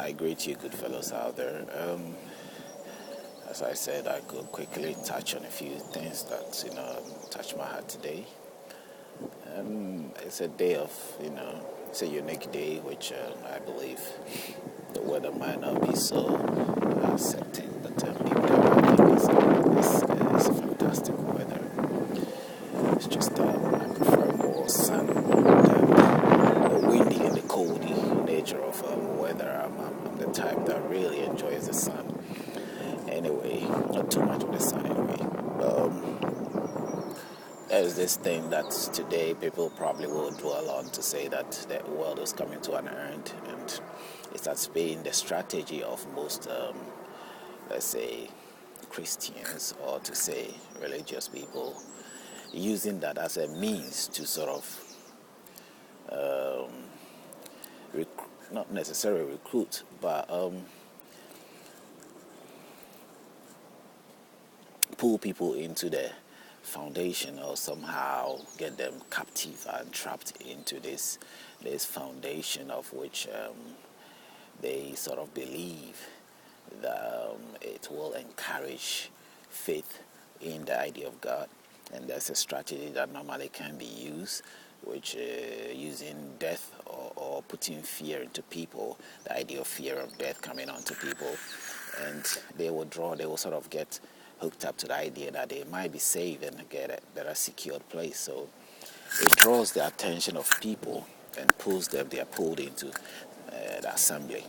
I greet you, good fellows out there. As I said, I could quickly touch on a few things that touch my heart today. It's a day of it's a unique day, which I believe the weather might not be so accepting, but deep down I think it's fantastic weather. It's just I prefer more sun than the windy and the coldy nature of weather. I'm the type that really enjoys the sun. Anyway, not too much of the sun anyway. There's this thing that today people probably will dwell on to say that the world is coming to an end, and it's being the strategy of most, let's say, Christians, or to say religious people, using that as a means to sort of not necessarily recruit, but pull people into the foundation, or somehow get them captive and trapped into this foundation of which they sort of believe that it will encourage faith in the idea of God. And there's a strategy that normally can be used, which using death or putting fear into people, the idea of fear of death coming onto people, and they will sort of get hooked up to the idea that they might be saved and get a better secured place. So it draws the attention of people and they are pulled into the assembly.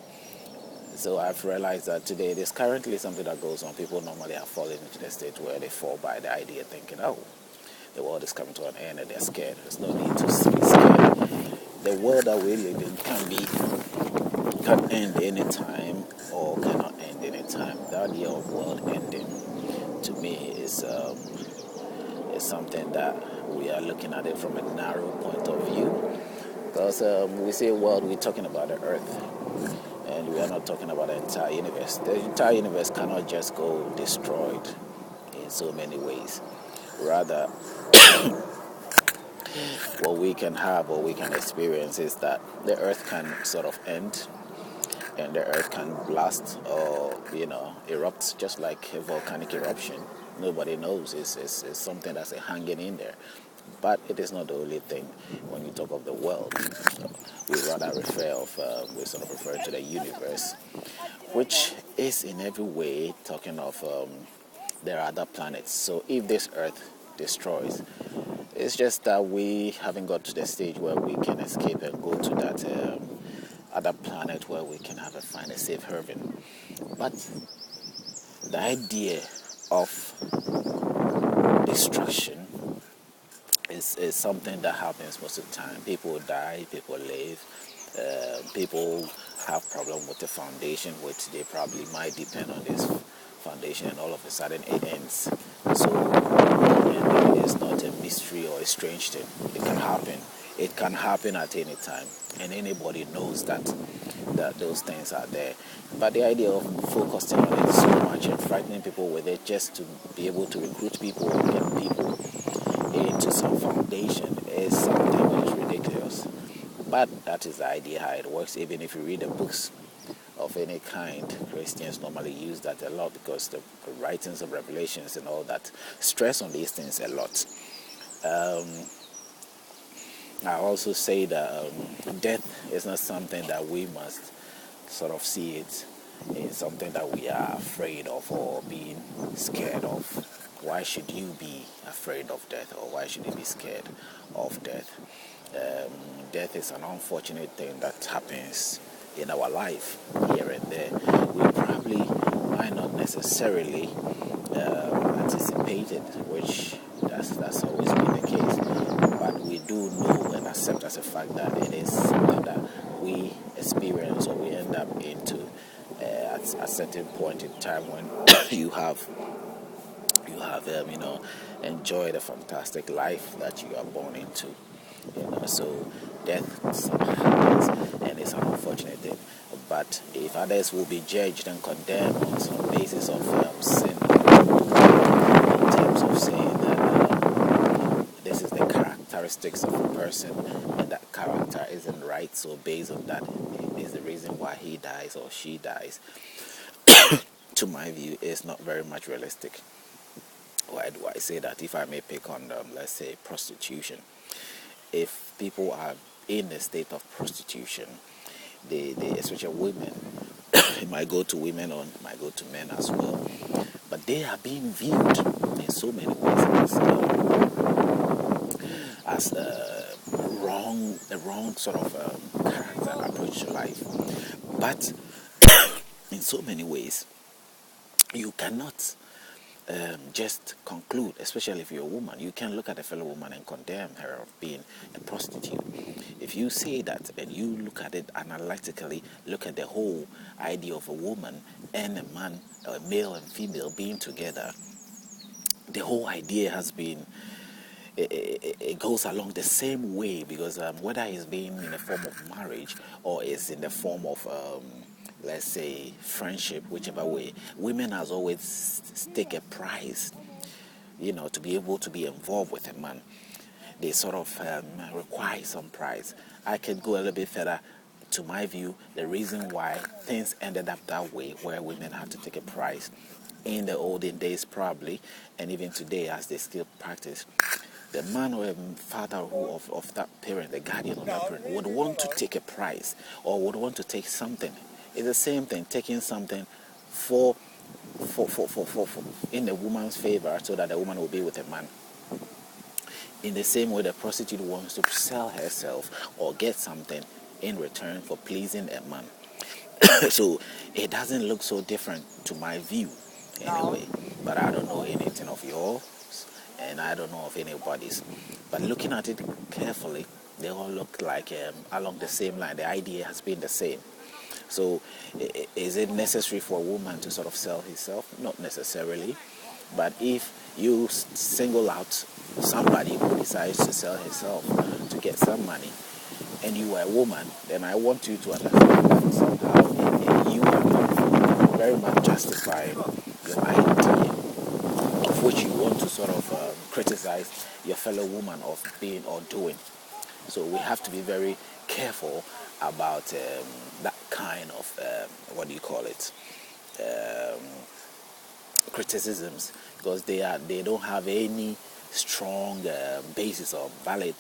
So I've realized that today there's currently something that goes on. People normally have fallen into the state where they fall by the idea, thinking, oh, the world is coming to an end, and they're scared. There's no need to be scared. The world that we live in can end anytime or cannot end anytime. The idea of world ending, to me, is something that we are looking at it from a narrow point of view. Because we say world, we're talking about the earth, and we are not talking about the entire universe. The entire universe cannot just go destroyed in so many ways. Rather, what we can have, what we can experience, is that the earth can sort of end, and the earth can blast or erupt, just like a volcanic eruption. Nobody knows. It's something that's hanging in there. But it is not the only thing. When you talk of the world, we rather we sort of refer to the universe, which is in every way talking of there are other planets. So if this earth destroys, it's just that we haven't got to the stage where we can escape and go to that other planet where we can find a safe haven. But the idea of destruction is something that happens most of the time. People die, people live, people have problems with the foundation, which they probably might depend on this foundation, and all of a sudden it ends. So it is not a mystery or a strange thing. It can happen. It can happen at any time, and anybody knows that those things are there. But the idea of focusing on it so much and frightening people with it just to be able to recruit people and get people into some foundation is something that is ridiculous. But that is the idea how it works. Even if you read the books of any kind, Christians normally use that a lot, because the writings of Revelations and all that stress on these things a lot. I also say that death is not something that we must sort of see it as something that we are afraid of or being scared of. Why should you be afraid of death, or why should you be scared of death? Death is an unfortunate thing that happens in our life here and there. We probably might not necessarily anticipate it, which that's always been the case. But we do know and accept as a fact that it is something that we experience, or we end up into at a certain point in time when you have enjoyed a fantastic life that you are born into. So death happens, and it's an unfortunate thing. But if others will be judged and condemned on some basis of sin, in terms of saying that this is the characteristics of a person, and that character isn't right, so based on that is the reason why he dies or she dies, to my view, is not very much realistic. Why do I say that? If I may pick on, let's say, prostitution. If people are in a state of prostitution, they especially women, it might go to women or it might go to men as well, but they are being viewed in so many ways as a wrong sort of character and approach to life. But in so many ways, you cannot just conclude, especially if you're a woman, you can look at a fellow woman and condemn her of being a prostitute. If you say that and you look at it analytically, look at the whole idea of a woman and a man, or a male and female being together, the whole idea has been, it goes along the same way, because whether it's being in the form of marriage or it's in the form of let's say friendship, whichever way, women has always take a prize, to be able to be involved with a man. They sort of require some prize. I can go a little bit further. To my view, the reason why things ended up that way, where women had to take a prize in the olden days probably, and even today as they still practice, the man or father of that parent, the guardian of that parent, would want to take a prize or would want to take something. It's the same thing, taking something for in the woman's favor, so that the woman will be with a man. In the same way, the prostitute wants to sell herself or get something in return for pleasing a man. So it doesn't look so different to my view anyway, but I don't know anything of yours and I don't know of anybody's, but looking at it carefully, they all look like along the same line. The idea has been the same. So is it necessary for a woman to sort of sell herself? Not necessarily, but if you single out somebody who decides to sell herself to get some money, and you are a woman, then I want you to understand that somehow you are very much justifying your idea of which you want to sort of criticize your fellow woman of being or doing. So we have to be very careful about that kind of, what do you call it, criticisms, because they don't have any strong basis or valid,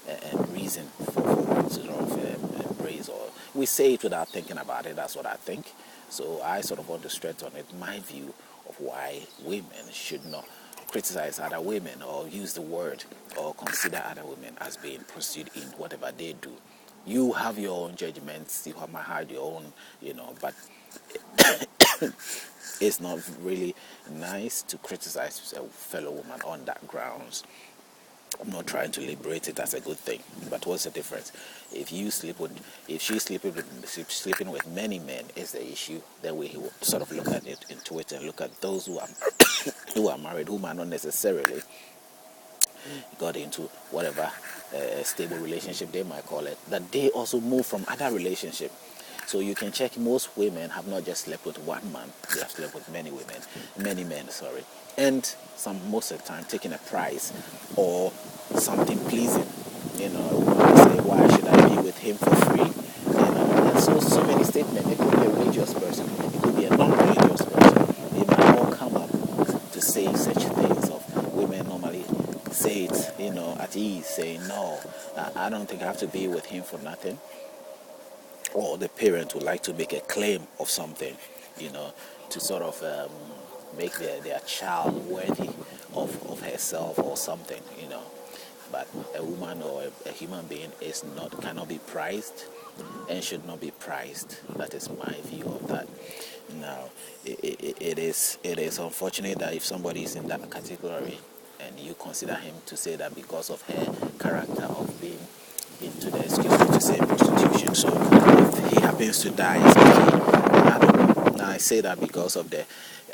and reason for one to sort of embrace, or we say it without thinking about it. That's what I think. So I sort of want to stress on it my view of why women should not criticize other women or use the word or consider other women as being prostitute in whatever they do. You have your own judgments, you might have your own, but it's not really nice to criticize a fellow woman on that grounds. I'm not trying to liberate it as a good thing, but what's the difference? If she's sleeping with many men is the issue, then we will sort of look at it into it and look at those who are who are married, who might not necessarily got into whatever stable relationship they might call it, that they also move from other relationship. So you can check, most women have not just slept with one man, they have slept with many men, and most of the time taking a prize or something pleasing. Women say, why should I be with him for free? And so many statements. It could be a religious person, it could be a non-religious person. They might all come up to say such things. Of women normally say it, at ease, saying, no, I don't think I have to be with him for nothing. Or the parent would like to make a claim of something, to sort of make their child worthy of herself or something, But a woman or a human being cannot be prized and should not be prized. That is my view of that. Now, it is unfortunate that if somebody is in that category and you consider him to say that because of her character of being into the, excuse me to say, prostitution. So if he happens to die, I don't know. Now I say that because of the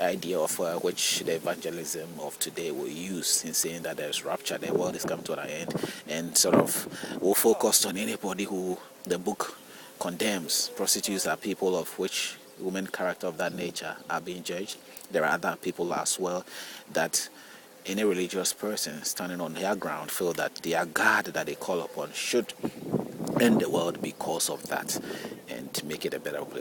idea of which the evangelism of today will use in saying that there's rapture, the world is come to an end, and sort of will focus on anybody who the book condemns. Prostitutes are people of which women character of that nature are being judged. There are other people as well that any religious person standing on their ground feel that their God that they call upon should end the world because of that and to make it a better place.